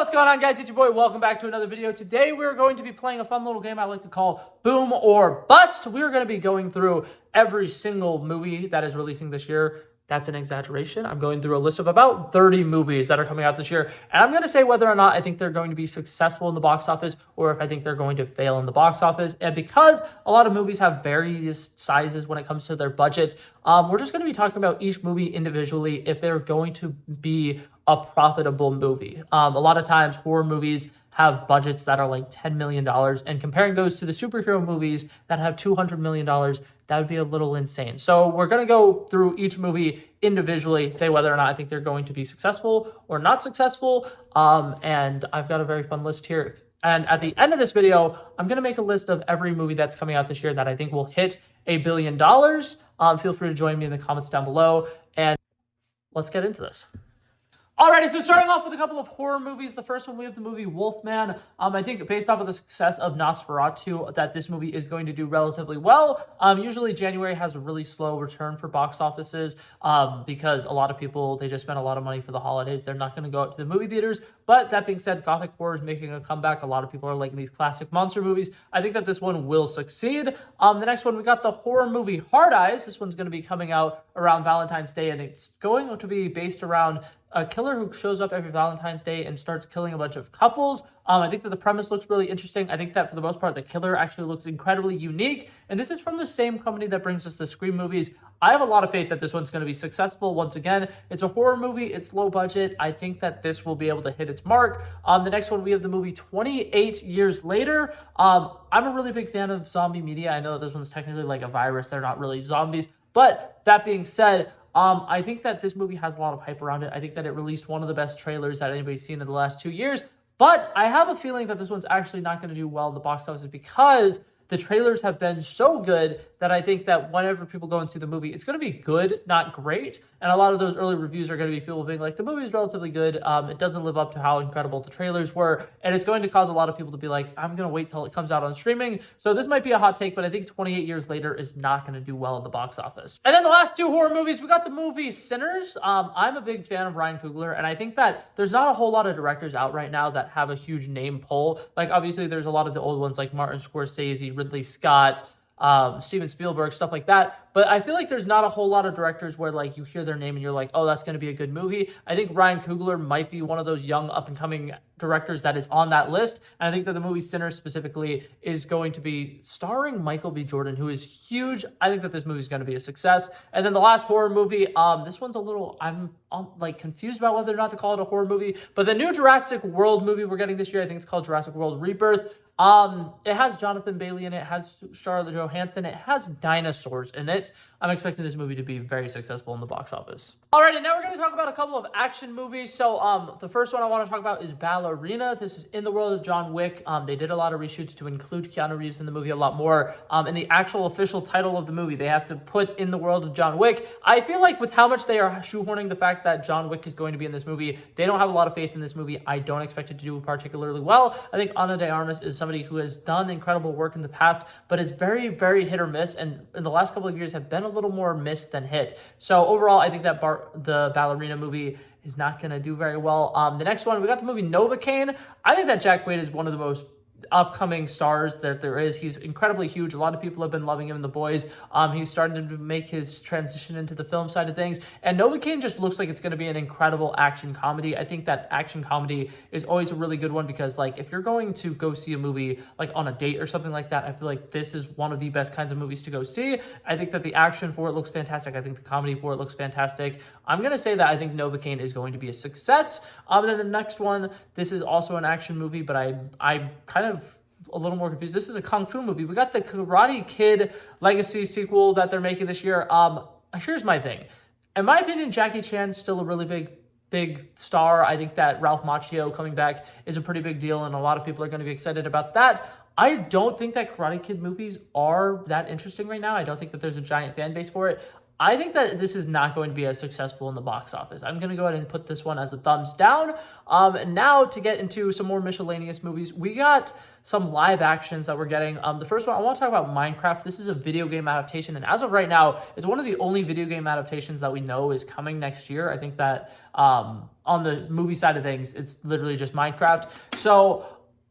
What's going on, guys? It's your boy. Welcome back to another video. Today we're going to be playing a fun little game I like to call Boom or Bust. We're going to be going through every single movie that is releasing this year. That's an exaggeration. I'm going through a list of about 30 movies that are coming out this year, and I'm going to say whether or not I think they're going to be successful in the box office or if I think they're going to fail in the box office. And because a lot of movies have various sizes when it comes to their budget, we're just going to be talking about each movie individually if they're going to be a profitable movie. A lot of times horror movies have budgets that are like $10 million, and comparing those to the superhero movies that have $200 million, that would be a little insane. So we're going to go through each movie individually, say whether or not I think they're going to be successful or not successful. And I've got a very fun list here. And at the end of this video, I'm going to make a list of every movie that's coming out this year that I think will hit $1 billion. Feel free to join me in the comments down below, and let's get into this. Alrighty, so starting off with a couple of horror movies. The first one, we have the movie Wolfman. I think based off of the success of Nosferatu, that this movie is going to do relatively well. Usually January has a really slow return for box offices because a lot of people, they just spend a lot of money for the holidays. They're not going to go out to the movie theaters. But that being said, Gothic horror is making a comeback. A lot of people are liking these classic monster movies. I think that this one will succeed. The next one, we got the horror movie Hard Eyes. This one's going to be coming out around Valentine's Day, and it's going to be based around a killer who shows up every Valentine's Day and starts killing a bunch of couples. I think that the premise looks really interesting. I think that for the most part, the killer actually looks incredibly unique. And this is from the same company that brings us the Scream movies. I have a lot of faith that this one's going to be successful. Once again, it's a horror movie. It's low budget. I think that this will be able to hit its mark. The next one, we have the movie 28 Years Later. I'm a really big fan of zombie media. I know that this one's technically like a virus. They're not really zombies. But that being said, I think that this movie has a lot of hype around it. I think that it released one of the best trailers that anybody's seen in the last 2 years. But I have a feeling that this one's actually not going to do well in the box office because the trailers have been so good that I think that whenever people go and see the movie, it's going to be good, not great. And a lot of those early reviews are going to be people being like, the movie is relatively good. It doesn't live up to how incredible the trailers were. And it's going to cause a lot of people to be like, I'm going to wait till it comes out on streaming. So this might be a hot take, but I think 28 Years Later is not going to do well in the box office. And then the last two horror movies, we got the movie Sinners. I'm a big fan of Ryan Coogler, and I think that there's not a whole lot of directors out right now that have a huge name pull. Like, obviously, there's a lot of the old ones like Martin Scorsese, Ridley Scott, Steven Spielberg, stuff like that. But I feel like there's not a whole lot of directors where like you hear their name and you're like, oh, that's going to be a good movie. I think Ryan Coogler might be one of those young up and coming directors that is on that list. And I think that the movie Sinners specifically is going to be starring Michael B. Jordan, who is huge. I think that this movie is going to be a success. And then the last horror movie, this one's a little, I'm like confused about whether or not to call it a horror movie, but the new Jurassic World movie we're getting this year, I think it's called Jurassic World Rebirth. It has Jonathan Bailey in it, it has Scarlett Johansson, it has dinosaurs in it. I'm expecting this movie to be very successful in the box office. Alrighty, now we're going to talk about a couple of action movies. So the first one I want to talk about is Ballerina. This is in the world of John Wick. They did a lot of reshoots to include Keanu Reeves in the movie a lot more. In the actual official title of the movie, they have to put in the world of John Wick. I feel like with how much they are shoehorning the fact that John Wick is going to be in this movie, they don't have a lot of faith in this movie. I don't expect it to do particularly well. I think Ana de Armas is somebody who has done incredible work in the past, but is very, very hit or miss, and in the last couple of years have been a little more miss than hit. So overall, I think that the Ballerina movie is not going to do very well. The next one, we got the movie Novocaine. I think that Jack Quaid is one of the most upcoming stars that there is. He's incredibly huge. A lot of people have been loving him in The Boys. He's starting to make his transition into the film side of things, and Novocaine just looks like it's going to be an incredible action comedy. I think that action comedy is always a really good one because like if you're going to go see a movie like on a date or something like that, I feel like this is one of the best kinds of movies to go see. I think that the action for it looks fantastic. I think the comedy for it looks fantastic. I'm going to say that I think Novocaine is going to be a success. And then the next one, this is also an action movie, but I'm kind of a little more confused. This is a Kung Fu movie. We got the Karate Kid Legacy sequel that they're making this year. Here's my thing. In my opinion, Jackie Chan's still a really big star. I think that Ralph Macchio coming back is a pretty big deal, and a lot of people are going to be excited about that. I don't think that Karate Kid movies are that interesting right now. I don't think that there's a giant fan base for it. I think that this is not going to be as successful in the box office. I'm going to go ahead and put this one as a thumbs down. And now to get into some more miscellaneous movies, we got some live actions that we're getting. The first one, I want to talk about Minecraft. This is a video game adaptation, and as of right now, it's one of the only video game adaptations that we know is coming next year. I think that on the movie side of things, it's literally just Minecraft. So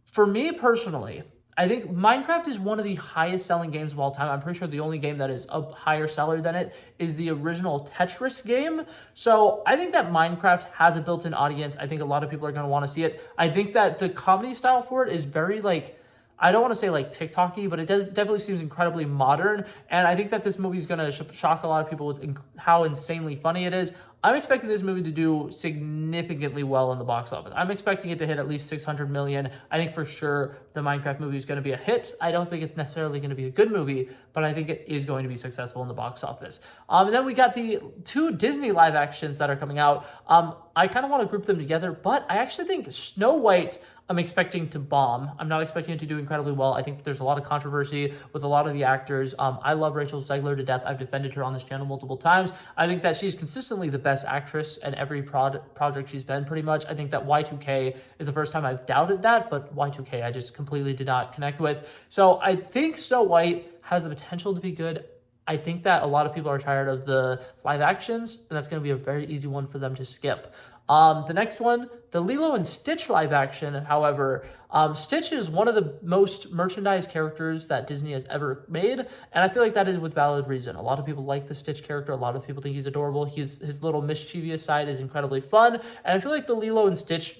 for me personally, I think Minecraft is one of the highest selling games of all time. I'm pretty sure the only game that is a higher seller than it is the original Tetris game. So I think that Minecraft has a built-in audience. I think a lot of people are going to want to see it. I think that the comedy style for it is very I don't want to say TikTok-y, but it definitely seems incredibly modern. And I think that this movie is going to shock a lot of people with how insanely funny it is. I'm expecting this movie to do significantly well in the box office. I'm expecting it to hit at least 600 million. I think for sure the Minecraft movie is going to be a hit. I don't think it's necessarily going to be a good movie, but I think it is going to be successful in the box office. And then we got the 2 Disney live actions that are coming out. I kind of want to group them together, but I actually think Snow White, I'm expecting to bomb. I'm not expecting it to do incredibly well. I think there's a lot of controversy with a lot of the actors. I love Rachel Zegler to death. I've defended her on this channel multiple times. I think that she's consistently the best actress in every project she's been, pretty much. I think that Y2K is the first time I've doubted that, but Y2K I just completely did not connect with. So I think Snow White has the potential to be good. I think that a lot of people are tired of the live actions, and that's going to be a very easy one for them to skip. The next one, the Lilo and Stitch live action, however, Stitch is one of the most merchandised characters that Disney has ever made, and I feel like that is with valid reason. A lot of people like the Stitch character. A lot of people think he's adorable. His little mischievous side is incredibly fun, and I feel like the Lilo and Stitch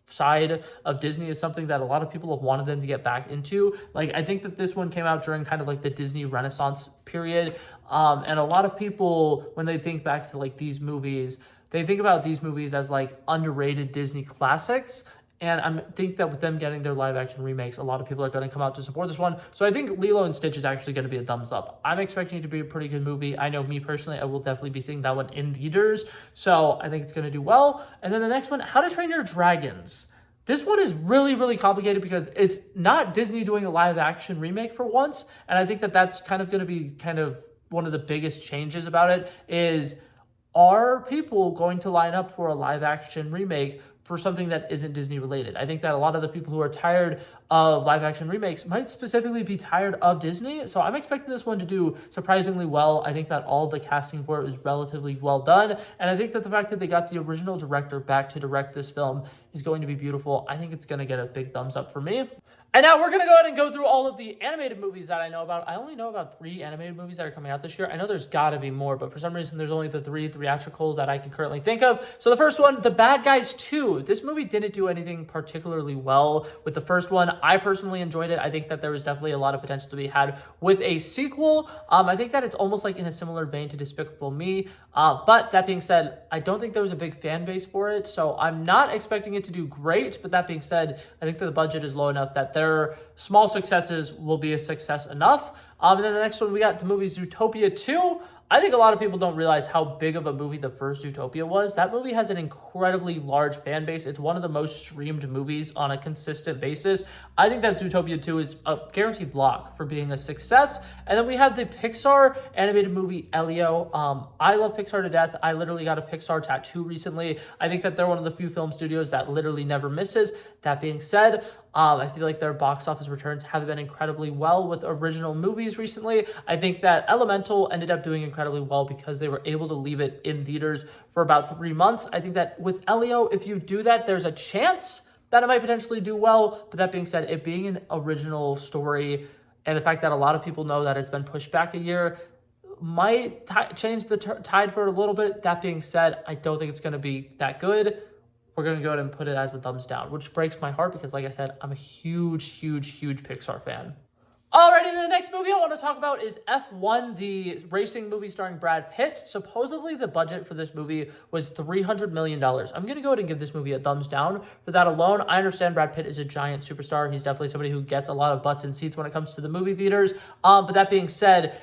side of Disney is something that a lot of people have wanted them to get back into. I think that this one came out during kind of the Disney Renaissance period, and a lot of people, when they think back to these movies, they think about these movies as underrated Disney classics. And I think that with them getting their live action remakes, a lot of people are going to come out to support this one. So I think Lilo and Stitch is actually going to be a thumbs up. I'm expecting it to be a pretty good movie. I know me personally, I will definitely be seeing that one in theaters. So I think it's going to do well. And then the next one, How to Train Your Dragons. This one is really, really complicated because it's not Disney doing a live action remake for once. And I think that that's kind of going to be one of the biggest changes about it is, are people going to line up for a live action remake for something that isn't Disney related? I think that a lot of the people who are tired of live action remakes might specifically be tired of Disney. So I'm expecting this one to do surprisingly well. I think that all the casting for it is relatively well done. And I think that the fact that they got the original director back to direct this film is going to be beautiful. I think it's going to get a big thumbs up for me. And now we're going to go ahead and go through all of the animated movies that I know about. I only know about 3 animated movies that are coming out this year. I know there's got to be more, but for some reason, there's only the 3 theatrical that I can currently think of. So the first one, The Bad Guys 2. This movie didn't do anything particularly well with the first one. I personally enjoyed it. I think that there was definitely a lot of potential to be had with a sequel. I think that it's almost in a similar vein to Despicable Me. But that being said, I don't think there was a big fan base for it. So I'm not expecting it to do great. But that being said, I think that the budget is low enough that their small successes will be a success enough. And then the next one, we got the movie Zootopia 2. I think a lot of people don't realize how big of a movie the first Zootopia was. That movie has an incredibly large fan base. It's one of the most streamed movies on a consistent basis. I think that Zootopia 2 is a guaranteed lock for being a success. And then we have the Pixar animated movie Elio. I love Pixar to death. I literally got a Pixar tattoo recently. I think that they're one of the few film studios that literally never misses. That being said, I feel like their box office returns have been incredibly well with original movies recently. I think that Elemental ended up doing incredibly well because they were able to leave it in theaters for about 3 months. I think that with Elio, if you do that, there's a chance that it might potentially do well. But that being said, it being an original story and the fact that a lot of people know that it's been pushed back a year might change the tide for it a little bit. That being said, I don't think it's going to be that good. We're going to go ahead and put it as a thumbs down, which breaks my heart because, like I said, I'm a huge Pixar fan. Alrighty, the next movie I want to talk about is F1, the racing movie starring Brad Pitt. Supposedly, the budget for this movie was $300 million. I'm going to go ahead and give this movie a thumbs down for that alone. I understand Brad Pitt is a giant superstar. He's definitely somebody who gets a lot of butts and seats when it comes to the movie theaters. But that being said,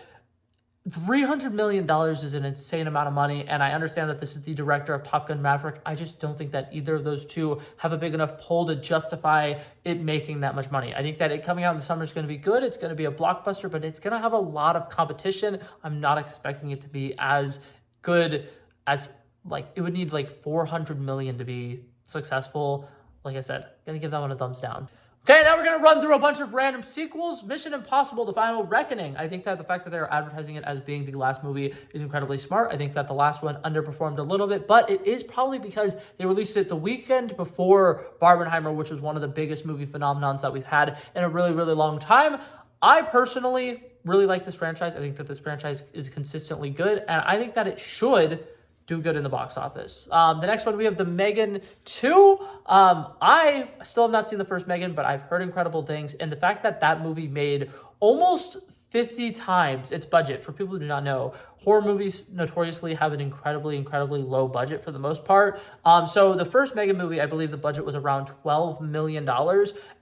$300 million is an insane amount of money, and I understand that this is the director of Top Gun Maverick. I just don't think that either of those two have a big enough pull to justify it making that much money. I think that it coming out in the summer is going to be good. It's going to be a blockbuster, but it's going to have a lot of competition. I'm not expecting it to be as good as, like, it would need like 400 million to be successful. Like I said, gonna give that one a thumbs down. Okay, now we're going to run through a bunch of random sequels. Mission Impossible: The Final Reckoning. I think that the fact that they're advertising it as being the last movie is incredibly smart. I think that the last one underperformed a little bit, but it is probably because they released it the weekend before Barbenheimer, which was one of the biggest movie phenomenons that we've had in a really, really long time. I personally really like this franchise. I think that this franchise is consistently good, and I think that it should do good in the box office. The next one, we have the Megan 2. I still have not seen the first Megan, but I've heard incredible things. And the fact that that movie made almost 50 times its budget, for people who do not know, horror movies notoriously have an incredibly, incredibly low budget for the most part. So the first Megan movie, I believe the budget was around $12 million.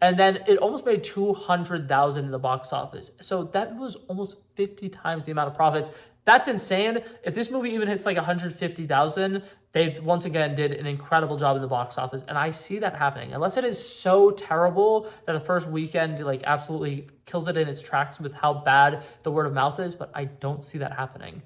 And then it almost made $200,000 in the box office. So that was almost 50 times the amount of profits. That's insane. If this movie even hits like 150,000, they've once again did an incredible job in the box office. And I see that happening. Unless it is so terrible that the first weekend like absolutely kills it in its tracks with how bad the word of mouth is, but I don't see that happening.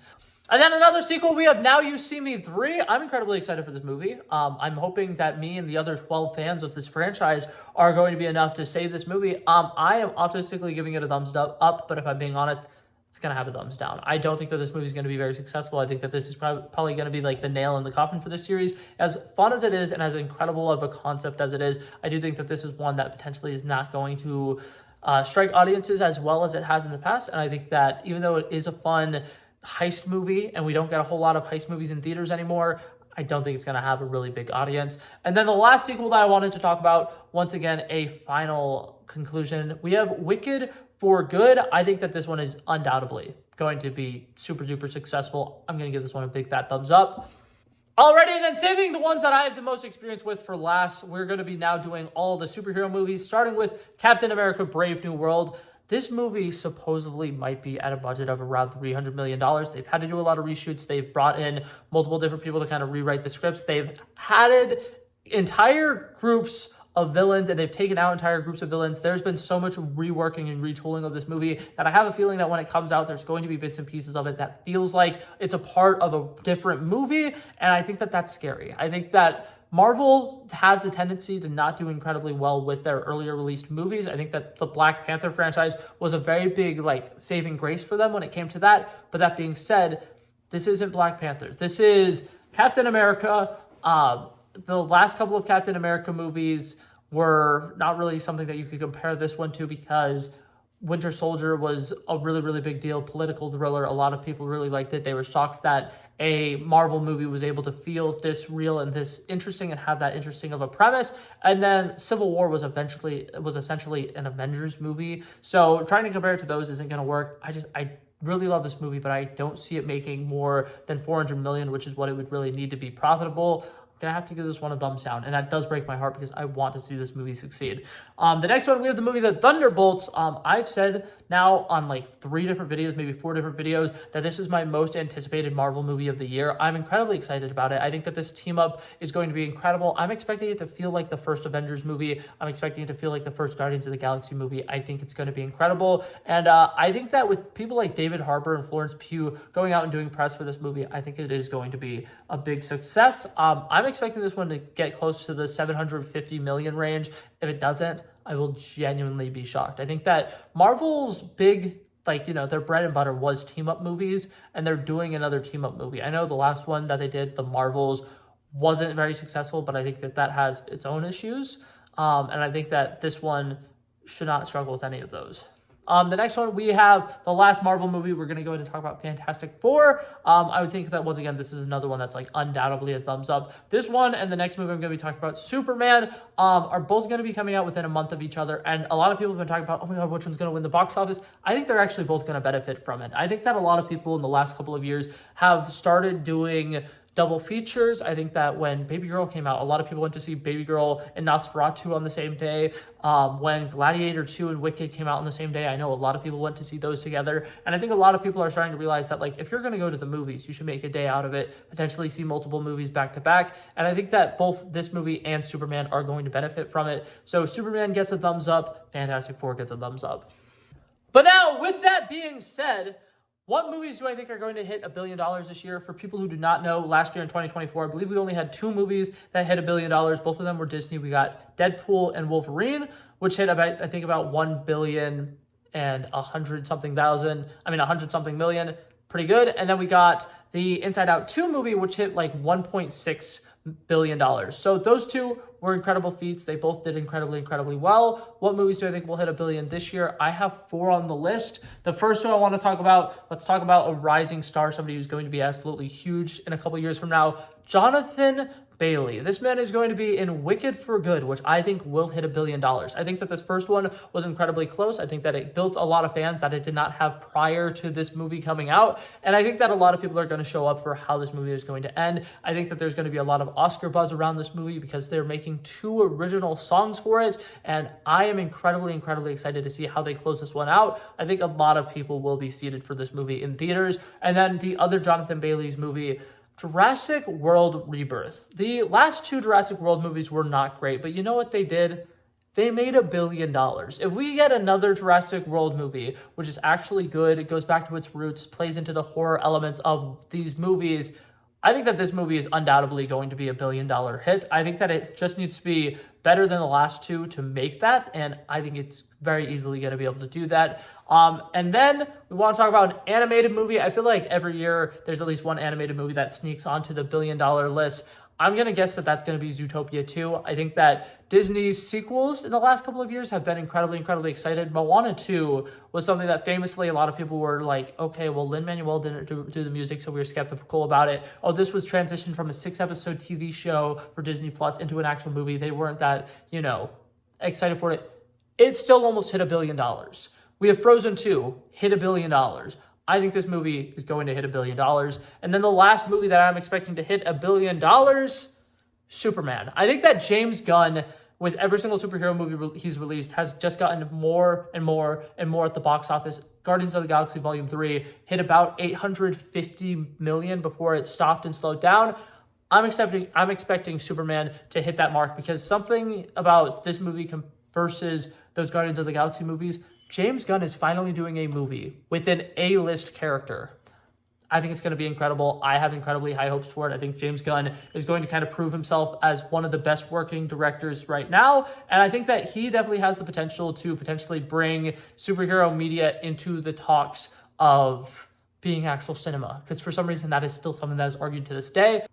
And then another sequel, we have Now You See Me 3. I'm incredibly excited for this movie. I'm hoping that me and the other 12 fans of this franchise are going to be enough to save this movie. I am optimistically giving it a thumbs up, but if I'm being honest, it's going to have a thumbs down. I don't think that this movie is going to be very successful. I think that this is probably going to be like the nail in the coffin for this series. As fun as it is and as incredible of a concept as it is, I do think that this is one that potentially is not going to strike audiences as well as it has in the past. And I think that even though it is a fun heist movie and we don't get a whole lot of heist movies in theaters anymore, I don't think it's going to have a really big audience. And then the last sequel that I wanted to talk about, once again, a final conclusion. We have Wicked for Good. I think that this one is undoubtedly going to be super duper successful. I'm going to give this one a big fat thumbs up. Alrighty, and then saving the ones that I have the most experience with for last, we're going to be now doing all the superhero movies, starting with Captain America Brave New World. This movie supposedly might be at a budget of around $300 million. They've had to do a lot of reshoots. They've brought in multiple different people to kind of rewrite the scripts. They've added entire groups of villains, and they've taken out entire groups of villains. There's been so much reworking and retooling of this movie that I have a feeling that when it comes out, there's going to be bits and pieces of it that feels like it's a part of a different movie, and I think that that's scary. I think that Marvel has a tendency to not do incredibly well with their earlier released movies. I think that the Black Panther franchise was a very big like saving grace for them when it came to that. But that being said, this isn't Black Panther. This is Captain America. The last couple of Captain America movies were not really something that you could compare this one to because Winter Soldier was a really, really big deal, political thriller. A lot of people really liked it. They were shocked that a Marvel movie was able to feel this real and this interesting and have that interesting of a premise. And then Civil War was essentially an Avengers movie. So trying to compare it to those isn't going to work. I really love this movie, but I don't see it making more than 400 million, which is what it would really need to be profitable. I'm going to have to give this one a thumbs down, and that does break my heart because I want to see this movie succeed. The next one, we have the movie The Thunderbolts. I've said now on like 3 different videos, maybe 4 different videos, that this is my most anticipated Marvel movie of the year. I'm incredibly excited about it. I think that this team up is going to be incredible. I'm expecting it to feel like the first Avengers movie. I'm expecting it to feel like the first Guardians of the Galaxy movie. I think it's going to be incredible. And I think that with people like David Harbour and Florence Pugh going out and doing press for this movie, I think it is going to be a big success. I'm expecting this one to get close to the 750 million range. If it doesn't, I will genuinely be shocked. I think that Marvel's big, their bread and butter was team-up movies, and they're doing another team-up movie. I know the last one that they did, The Marvels, wasn't very successful, but I think that that has its own issues. And I think that this one should not struggle with any of those. The next one, we have the last Marvel movie. We're going to go ahead and talk about Fantastic Four. I would think that, once again, this is another one that's like undoubtedly a thumbs up. This one and the next movie I'm going to be talking about, Superman, are both going to be coming out within a month of each other. And a lot of people have been talking about, oh my God, which one's going to win the box office? I think they're actually both going to benefit from it. I think that a lot of people in the last couple of years have started doing double features. I think that when Baby Girl came out, a lot of people went to see Baby Girl and Nosferatu on the same day. When Gladiator 2 and Wicked came out on the same day, I know a lot of people went to see those together. And I think a lot of people are starting to realize that, like, if you're going to go to the movies, you should make a day out of it, potentially see multiple movies back to back. And I think that both this movie and Superman are going to benefit from it. So Superman gets a thumbs up, Fantastic Four gets a thumbs up. But now, with that being said, what movies do I think are going to hit $1 billion this year? For people who do not know, last year in 2024, I believe we only had 2 movies that hit $1 billion. Both of them were Disney. We got Deadpool and Wolverine, which hit about, I think, about 100 something million. Pretty good. And then we got the Inside Out 2 movie, which hit like $1.6 billion. So those two were incredible feats. They both did incredibly well. What movies do I think will hit $1 billion this year? I have 4 on the list. The first one I want to talk about, let's talk about a rising star, somebody who's going to be absolutely huge in a couple years from now. Jonathan Bailey. This man is going to be in Wicked for Good, which I think will hit $1 billion. I think that this first one was incredibly close. I think that it built a lot of fans that it did not have prior to this movie coming out. And I think that a lot of people are going to show up for how this movie is going to end. I think that there's going to be a lot of Oscar buzz around this movie because they're making 2 original songs for it. And I am incredibly excited to see how they close this one out. I think a lot of people will be seated for this movie in theaters. And then the other Jonathan Bailey's movie, Jurassic World Rebirth. The last 2 Jurassic World movies were not great, but you know what they did? They made $1 billion. If we get another Jurassic World movie, which is actually good, it goes back to its roots, plays into the horror elements of these movies, I think that this movie is undoubtedly going to be $1 billion hit. I think that it just needs to be better than the last 2 to make that, and I think it's very easily going to be able to do that. And then we want to talk about an animated movie. I feel like every year there's at least one animated movie that sneaks onto the $1 billion list. I'm going to guess that that's going to be Zootopia 2. I think that Disney's sequels in the last couple of years have been incredibly excited. Moana 2 was something that famously a lot of people were like, okay, well, Lin-Manuel didn't do the music, so we were skeptical about it. Oh, this was transitioned from a 6-episode TV show for Disney Plus into an actual movie. They weren't that, excited for it. It still almost hit $1 billion. We have Frozen 2, hit $1 billion. I think this movie is going to hit $1 billion. And then the last movie that I'm expecting to hit $1 billion, Superman. I think that James Gunn, with every single superhero movie he's released, has just gotten more and more at the box office. Guardians of the Galaxy Volume 3 hit about $850 million before it stopped and slowed down. I'm expecting Superman to hit that mark because something about this movie versus those Guardians of the Galaxy movies, James Gunn is finally doing a movie with an A-list character. I think it's going to be incredible. I have incredibly high hopes for it. I think James Gunn is going to kind of prove himself as one of the best working directors right now. And I think that he definitely has the potential to potentially bring superhero media into the talks of being actual cinema. Because for some reason, that is still something that is argued to this day.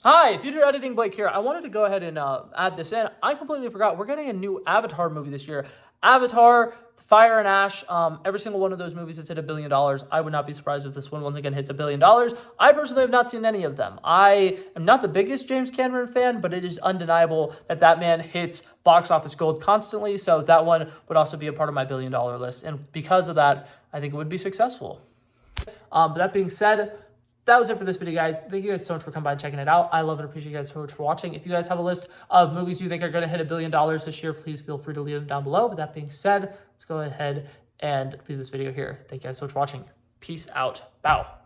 Hi, Future Editing Blake here. I wanted to go ahead and add this in. I completely forgot. We're getting a new Avatar movie this year. Avatar, Fire and Ash, every single one of those movies has hit $1 billion. I would not be surprised if this one once again hits $1 billion. I personally have not seen any of them. I am not the biggest James Cameron fan, but it is undeniable that that man hits box office gold constantly. So that one would also be a part of my $1 billion list. And because of that, I think it would be successful. But that being said, that was it for this video, guys. Thank you guys so much for coming by and checking it out. I love and appreciate you guys so much for watching. If you guys have a list of movies you think are going to hit $1 billion this year, please feel free to leave them down below. But that being said, let's go ahead and leave this video here. Thank you guys so much for watching. Peace out. Bow.